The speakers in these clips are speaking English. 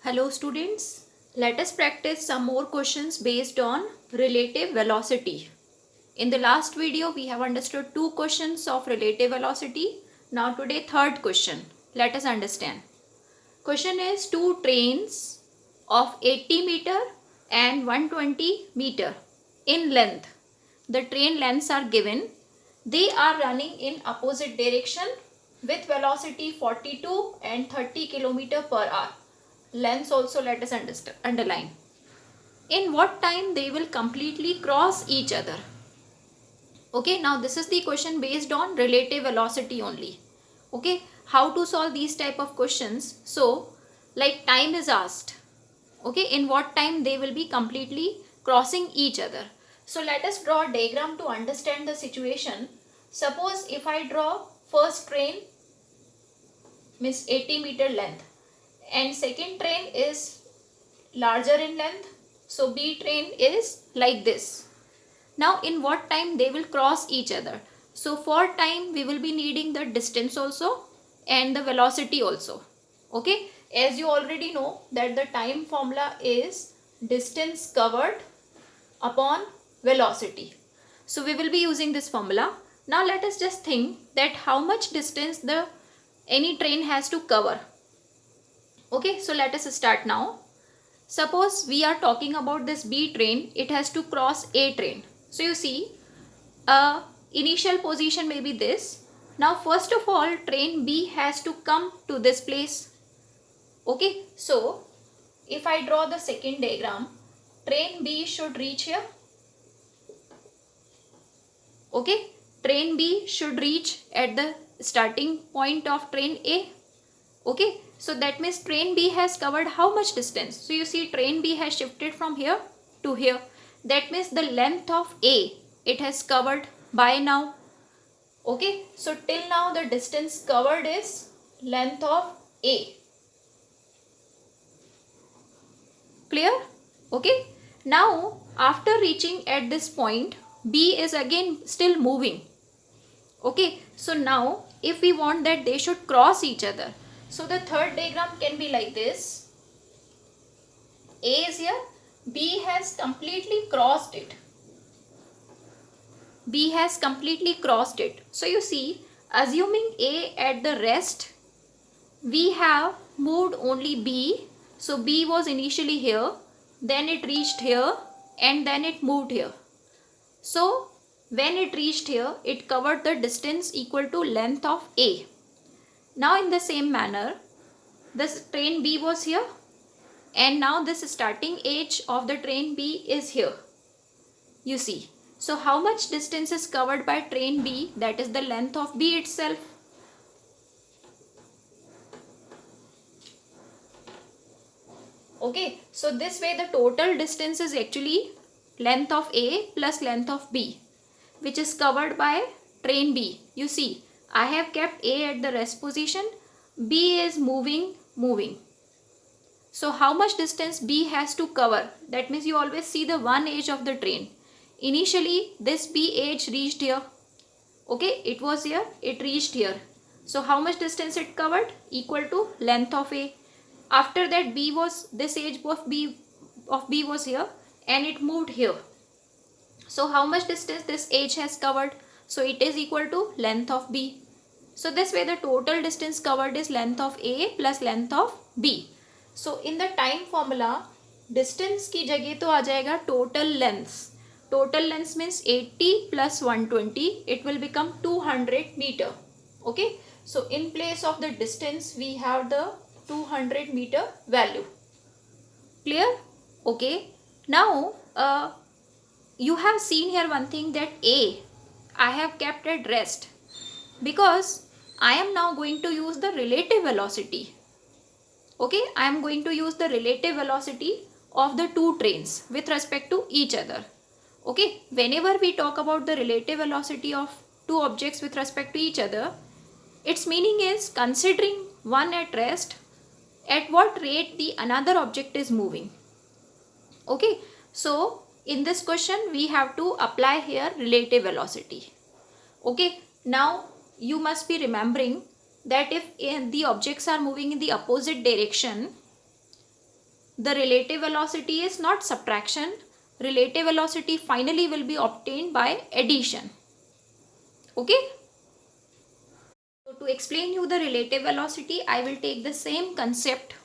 Hello students, let us practice some more questions based on relative velocity. In the last video we have understood two questions of relative velocity. Now today third question. Let us understand. Question is two trains of 80 meter and 120 meter in length. The train lengths are given. They are running in opposite direction with velocity 42 and 30 km per hour. Lengths also let us underline. In what time they will completely cross each other? Okay, now this is the question based on relative velocity only. Okay, how to solve these type of questions? So, like time is asked. Okay, in what time they will be completely crossing each other. So, let us draw a diagram to understand the situation. Suppose if I draw first train means 80 meter length and second train is larger in length, so B train is like this. Now in what time they will cross each other? So for time we will be needing the distance also and the velocity also. Okay, as you already know that the time formula is distance covered upon velocity. So we will be using this formula. Now let us just think that how much distance the any train has to cover. Okay, so let us start now. Suppose we are talking about this B train, it has to cross A train. So you see, initial position may be this. Now first of all, train B has to come to this place. Okay, so if I draw the second diagram, train B should reach here. Okay, train B should reach at the starting point of train A. Okay, so that means train B has covered how much distance? So you see train B has shifted from here to here. That means the length of A it has covered by now. Okay, so till now the distance covered is length of A. Clear? Okay, now after reaching at this point, B is again still moving. Okay, so now if we want that they should cross each other, so the third diagram can be like this. A is here, B has completely crossed it. B has completely crossed it. So you see, assuming A at the rest, we have moved only B. So B was initially here, then it reached here and then it moved here. So when it reached here, it covered the distance equal to length of A. Now in the same manner, this train B was here and now this starting edge of the train B is here. You see. So how much distance is covered by train B? That is the length of B itself. Okay. So this way the total distance is actually length of A plus length of B, which is covered by train B. You see, I have kept A at the rest position. B is moving. So how much distance B has to cover? That means you always see the one edge of the train. Initially this B edge reached here. Okay, it was here, it reached here. So how much distance it covered? Equal to length of A. After that B was, this edge of B was here and it moved here. So how much distance this edge has covered? So it is equal to length of B. So this way the total distance covered is length of A plus length of B. So in the time formula, distance की जगह तो आ जाएगा total length. Total length means 80 plus 120. It will become 200 meter. Okay. So in place of the distance, we have the 200 meter value. Clear? Okay. Now, you have seen here one thing that A, I have kept at rest because I am now going to use the relative velocity. Okay, I am going to use the relative velocity of the two trains with respect to each other. Okay, whenever we talk about the relative velocity of two objects with respect to each other, its meaning is considering one at rest, at what rate the another object is moving. Okay, so in this question we have to apply here relative velocity. Okay, now you must be remembering that if the objects are moving in the opposite direction, the relative velocity is not subtraction. Relative velocity finally will be obtained by addition. Okay. So to explain you the relative velocity, I will take the same concept.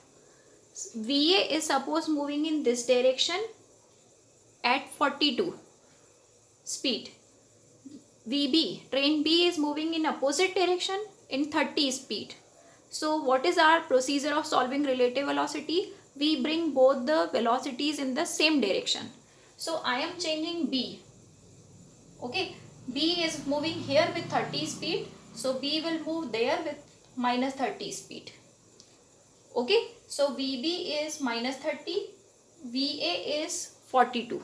VA is suppose moving in this direction at 42 speed. VB, train B is moving in opposite direction in 30 speed. So what is our procedure of solving relative velocity? We bring both the velocities in the same direction. So I am changing B. Okay, B is moving here with 30 speed. So B will move there with minus 30 speed. Okay, so VB is minus 30, VA is 42.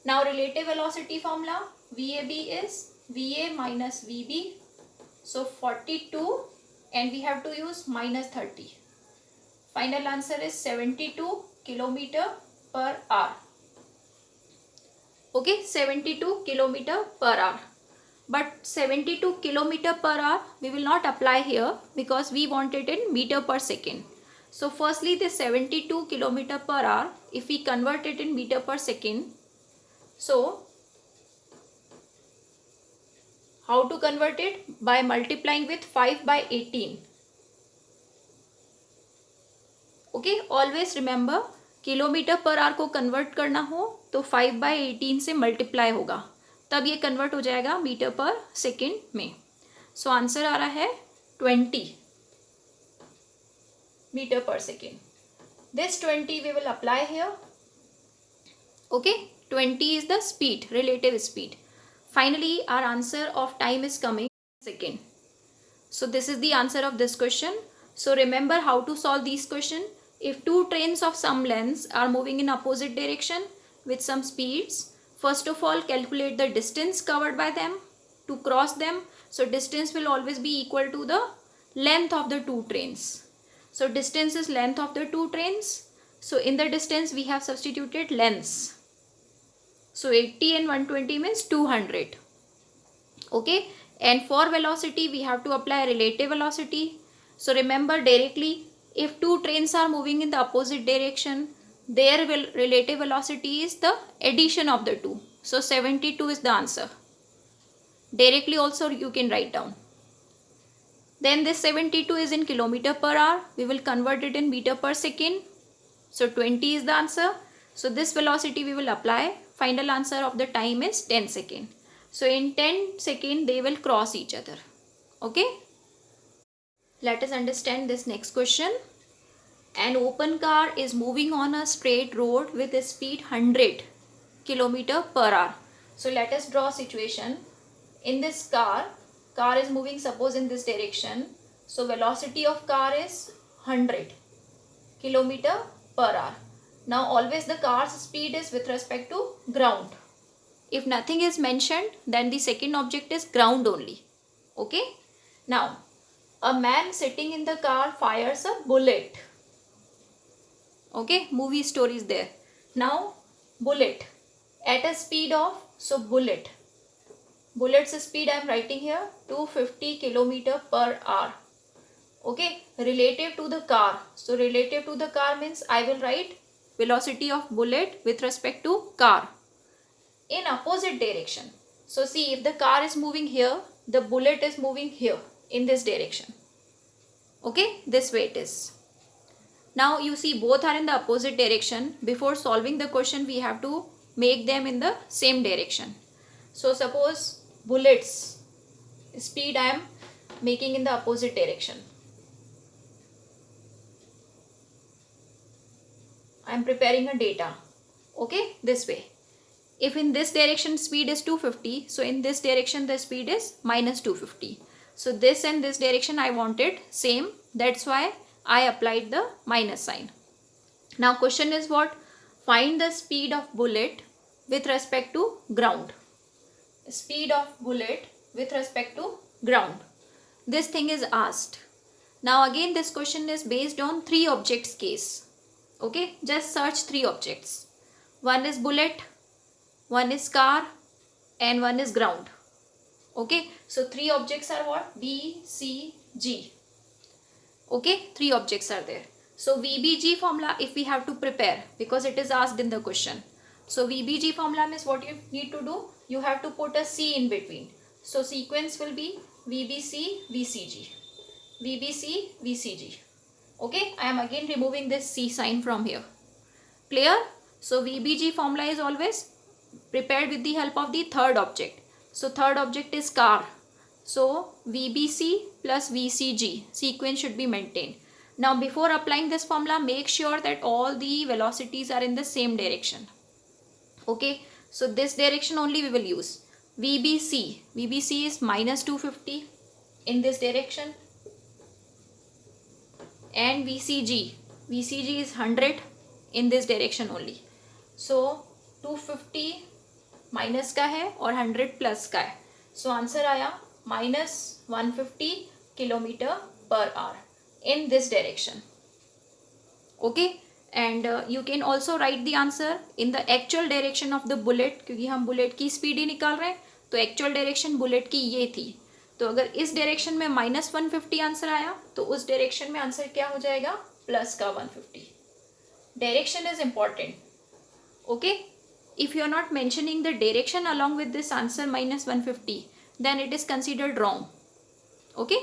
Now relative velocity formula, VAB is VA minus VB. So 42 and we have to use minus 30. Final answer is 72 kilometer per hour. Okay, 72 kilometer per hour. But 72 kilometer per hour we will not apply here because we want it in meter per second. So firstly this 72 kilometer per hour, if we convert it in meter per second, so how to convert it? By multiplying with 5 by 18. Okay, always remember kilometre per hour को convert करना हो तो 5/18 से multiply होगा, तब ये convert हो जाएगा मीटर पर सेकेंड में. सो आंसर आ रहा है 20 मीटर पर second. This 20 we will apply here. Okay, 20 is the speed, relative speed. Finally, our answer of time is coming second. So this is the answer of this question. So remember how to solve these questions. If two trains of some lengths are moving in opposite direction with some speeds, first of all calculate the distance covered by them to cross them. So distance will always be equal to the length of the two trains. So distance is length of the two trains. So in the distance we have substituted lengths. So 80 and 120 means 200. Okay, and for velocity we have to apply relative velocity. So remember directly, if two trains are moving in the opposite direction, their relative velocity is the addition of the two. So 72 is the answer. Directly also you can write down. Then this 72 is in kilometer per hour. We will convert it in meter per second. So 20 is the answer. So this velocity we will apply. Final answer of the time is 10 seconds. So in 10 seconds they will cross each other. Okay. Let us understand this next question. An open car is moving on a straight road with a speed 100 km per hour. So let us draw a situation. In this car is moving suppose in this direction. So velocity of car is 100 km per hour. Now always the car's speed is with respect to ground. If nothing is mentioned, then the second object is ground only. Okay. Now a man sitting in the car fires a bullet. Okay, movie story is there. Now bullet at a speed of, so bullet's speed I am writing here 250 km per hour. Okay, relative to the car. So relative to the car means I will write velocity of bullet with respect to car in opposite direction. So see, if the car is moving here, the bullet is moving here in this direction. Okay, this way it is. Now you see both are in the opposite direction. Before solving the question we have to make them in the same direction. So suppose bullets speed I am making in the opposite direction. I am preparing a data. Okay, this way. If in this direction speed is 250, so in this direction the speed is minus 250. So this and this direction I wanted same. That's why I applied the minus sign. Now question is what? Find the speed of bullet with respect to ground. Speed of bullet with respect to ground. This thing is asked. Now again this question is based on three objects case. Okay, just search three objects. One is bullet, one is car, and one is ground. Okay, so three objects are what? B, C, G. Okay, three objects are there. So VBG formula, if we have to prepare, because it is asked in the question. So VBG formula means what you need to do, you have to put a C in between. So sequence will be VBC, VCG, VBC, VCG. Okay, I am again removing this C sign from here. Clear? So VBG formula is always prepared with the help of the third object. So third object is car. So VBC plus VCG sequence should be maintained. Now before applying this formula, make sure that all the velocities are in the same direction. Okay, so this direction only we will use. VBC is minus 250 in this direction, and VCG is 100 in this direction only. So 250 minus का है और 100 plus का है. So answer आया -150 kilometre per hour in this direction. Okay, and you can also right the answer in the actual direction of the bullet, क्योंकि हम bullet की speed ही निकाल रहे हैं, तो एक्चुअल डायरेक्शन बुलेट की ये थी. तो अगर इस डायरेक्शन में -150 आंसर आया तो उस डायरेक्शन में आंसर क्या हो जाएगा, प्लस का 150. Direction is important. Okay, if you are not mentioning the direction along with this answer -150, then it is considered wrong. Okay.